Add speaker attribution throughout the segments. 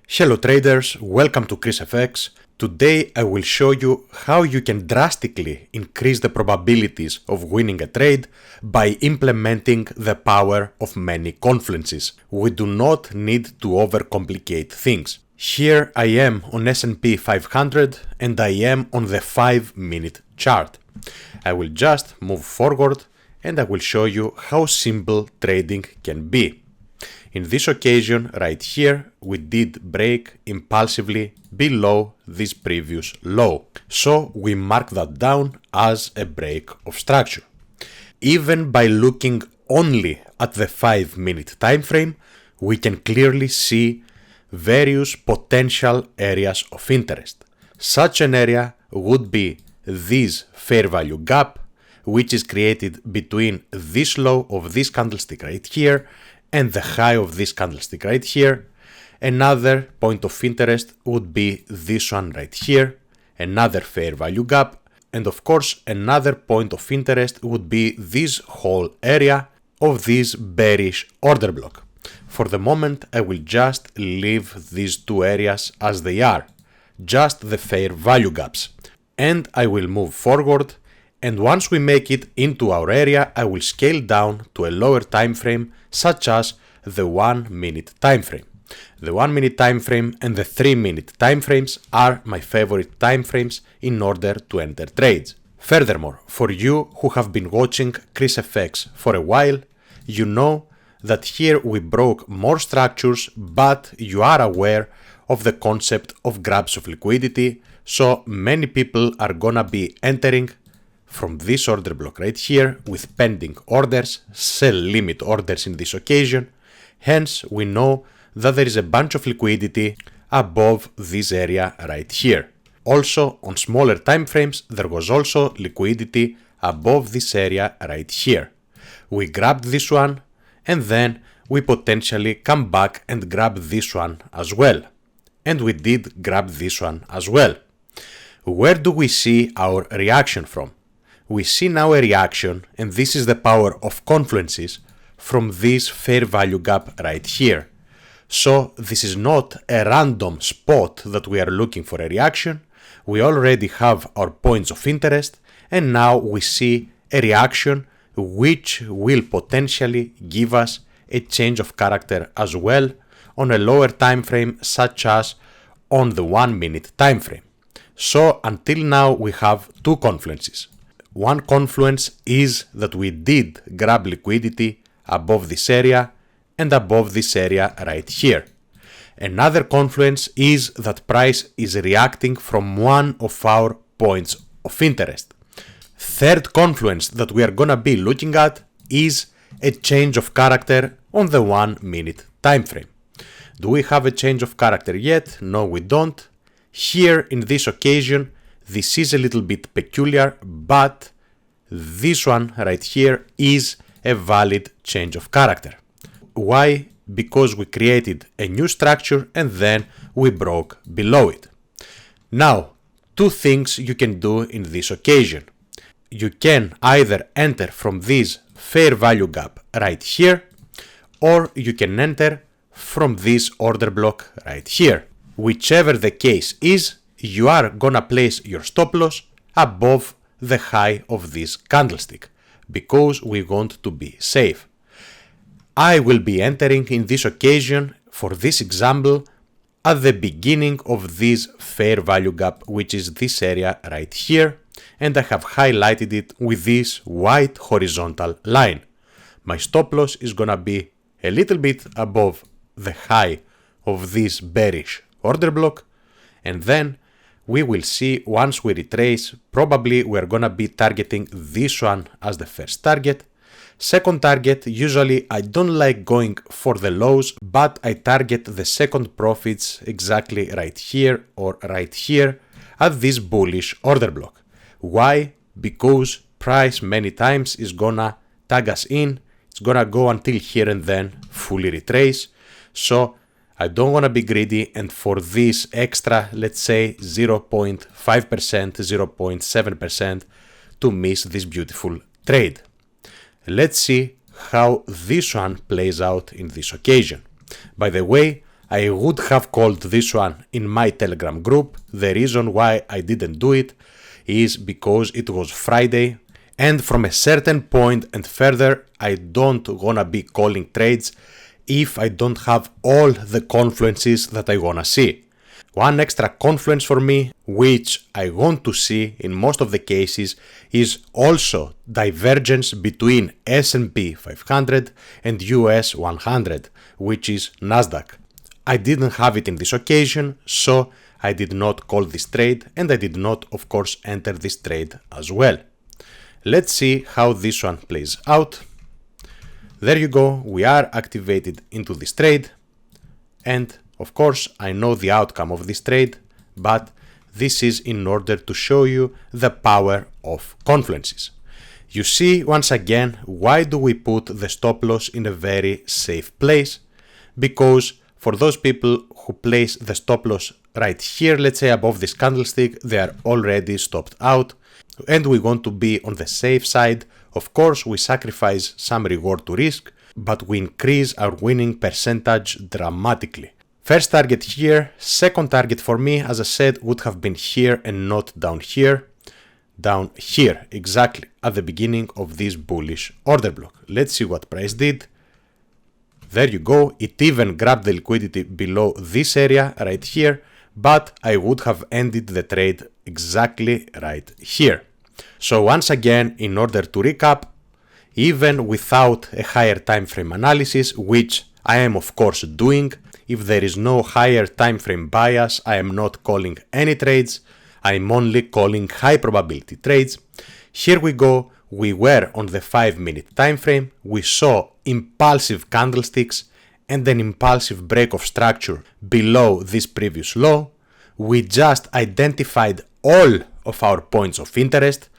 Speaker 1: Hello traders, welcome to ChrisFX. Today I will show you how you can drastically increase the probabilities of winning a trade by implementing the power of many confluences. We do not need to overcomplicate things. Here I am on S&P 500 and I am on the 5-minute chart. I will just move forward and I will show you how simple trading can be. In this occasion right here, we did break impulsively below this previous low. So we mark that down as a break of structure. Even by looking only at the 5-minute time frame, we can clearly see various potential areas of interest. Such an area would be this fair value gap, which is created between this low of this candlestick right here and the high of this candlestick right here. Another point of interest would be this one right here, another fair value gap, and of course another point of interest would be this whole area of this bearish order block. For the moment I will just leave these two areas as they are, just the fair value gaps, and I will move forward, and once we make it into our area I will scale down to a lower time frame such as the 1-minute time frame. The 1-minute time frame and the 3-minute time frames are my favorite time frames in order to enter trades. Furthermore, for you who have been watching ChrisFX for a while, you know that here we broke more structures, but you are aware of the concept of grabs of liquidity, so many people are gonna be entering from this order block right here with pending orders, sell limit orders in this occasion. Hence, we know that there is a bunch of liquidity above this area right here. Also, on smaller time frames, there was also liquidity above this area right here. We grabbed this one and then we potentially come back and grab this one as well. And we did grab this one as well. Where do we see our reaction from? We see now a reaction, and this is the power of confluences, from this fair value gap right here. So this is not a random spot that we are looking for a reaction. We already have our points of interest, and now we see a reaction which will potentially give us a change of character as well on a lower time frame such as on the 1-minute time frame. So until now we have two confluences. One confluence is that we did grab liquidity above this area and above this area right here. Another confluence is that price is reacting from one of our points of interest. Third confluence that we are gonna be looking at is a change of character on the 1-minute time frame. Do we have a change of character yet? No, we don't. Here in this occasion, this is a little bit peculiar, but this one right here is a valid change of character. Why? Because we created a new structure and then we broke below it. Now, two things you can do in this occasion. You can either enter from this fair value gap right here, or you can enter from this order block right here. Whichever the case is, you are gonna place your stop loss above the high of this candlestick because we want to be safe. I will be entering in this occasion for this example at the beginning of this fair value gap, which is this area right here, and I have highlighted it with this white horizontal line. My stop loss is gonna be a little bit above the high of this bearish order block, and then we will see once we retrace, probably we're gonna be targeting this one as the first target. Second target, usually I don't like going for the lows, but I target the second profits exactly right here or right here at this bullish order block. Why? Because price many times is gonna tag us in, it's gonna go until here and then fully retrace. So I don't want to be greedy, and for this extra, let's say 0.5%, 0.7% to miss this beautiful trade. Let's see how this one plays out in this occasion. By the way, I would have called this one in my Telegram group. The reason why I didn't do it is because it was Friday, and from a certain point and further, I don't wanna be calling trades if I don't have all the confluences that I wanna see. One extra confluence for me, which I want to see in most of the cases, is also divergence between S&P 500 and US 100, which is Nasdaq. I didn't have it in this occasion, so I did not call this trade, and I did not, of course, enter this trade as well. Let's see how this one plays out. There you go, we are activated into this trade, and of course, I know the outcome of this trade, but this is in order to show you the power of confluences. You see, once again, why do we put the stop loss in a very safe place? Because for those people who place the stop loss right here, let's say above this candlestick, they are already stopped out, and we want to be on the safe side. Of course, we sacrifice some reward to risk, but we increase our winning percentage dramatically. First target here, second target for me, as I said, would have been here and not down here. Down here, exactly at the beginning of this bullish order block. Let's see what price did. There you go, it even grabbed the liquidity below this area right here, but I would have ended the trade exactly right here. So once again, in order to recap, even without a higher time frame analysis, which I am of course doing, if there is no higher time frame bias, I am not calling any trades, I am only calling high probability trades. Here we go, we were on the 5-minute time frame, we saw impulsive candlesticks and an impulsive break of structure below this previous low. We just identified all of our points of interest.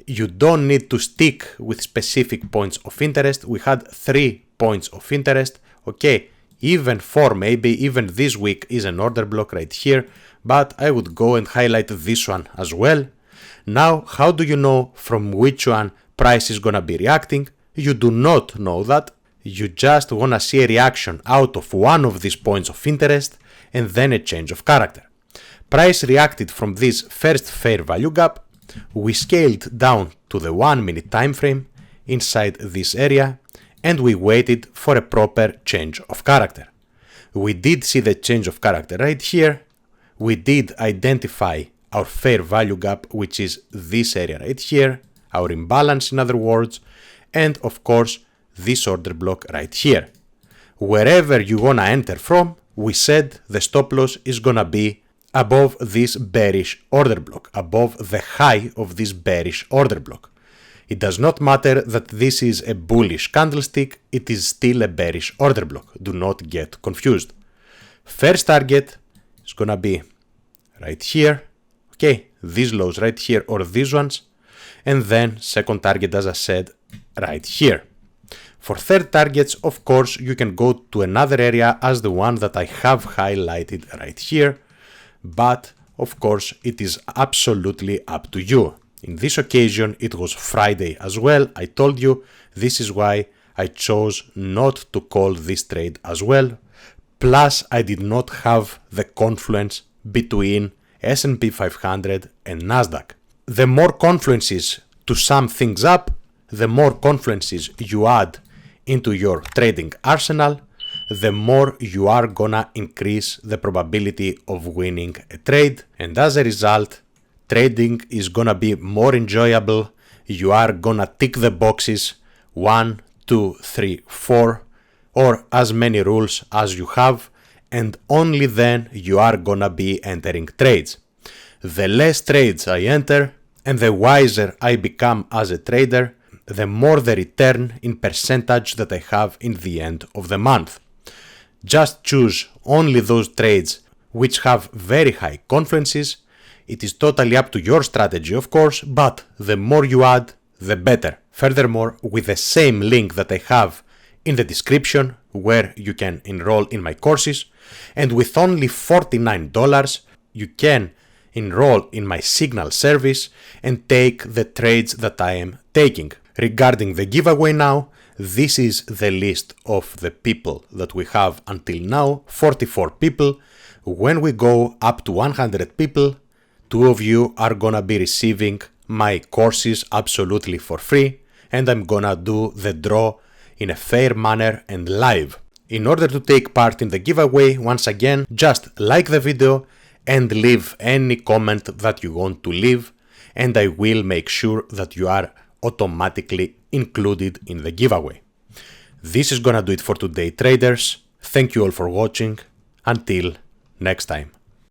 Speaker 1: You don't need to stick with specific points of interest. We had 3 points of interest. Okay, even 4, maybe even this week is an order block right here, but I would go and highlight this one as well. Now, how do you know from which one price is gonna be reacting? You do not know that. You just wanna see a reaction out of one of these points of interest and then a change of character. Price reacted from this first fair value gap. We scaled down to the 1-minute time frame inside this area, and we waited for a proper change of character. We did see the change of character right here. We did identify our fair value gap, which is this area right here, our imbalance in other words, and of course this order block right here. Wherever you wanna enter from, we said the stop loss is gonna be above this bearish order block, above the high of this bearish order block. It does not matter that this is a bullish candlestick, it is still a bearish order block. Do not get confused. First target is gonna be right here, okay, these lows right here or these ones, and then second target, as I said, right here. For third targets, of course, you can go to another area as the one that I have highlighted right here, but of course it is absolutely up to you. In this occasion, it was Friday as well. I told you this is why I chose not to call this trade as well. Plus, I did not have the confluence between S&P 500 and Nasdaq. The more confluences to sum things up, the more confluences you add into your trading arsenal, the more you are gonna increase the probability of winning a trade. And as a result, trading is gonna be more enjoyable. You are gonna tick the boxes 1, 2, 3, 4, or as many rules as you have, and only then you are gonna be entering trades. The less trades I enter and the wiser I become as a trader, the more the return in percentage that I have in the end of the month. Just choose only those trades which have very high confluences. It is totally up to your strategy, of course, but the more you add, the better. Furthermore, with the same link that I have in the description where you can enroll in my courses, and with only $49, you can enroll in my signal service and take the trades that I am taking. Regarding the giveaway now, This is the list of the people that we have until now, 44 people. When we go up to 100 people, 2 of you are gonna be receiving my courses absolutely for free, and I'm gonna do the draw in a fair manner and live. In order to take part in the giveaway, once again, just like the video and leave any comment that you want to leave, and I will make sure that you are automatically included in the giveaway. This is gonna do it for today, traders. Thank you all for watching. Until next time.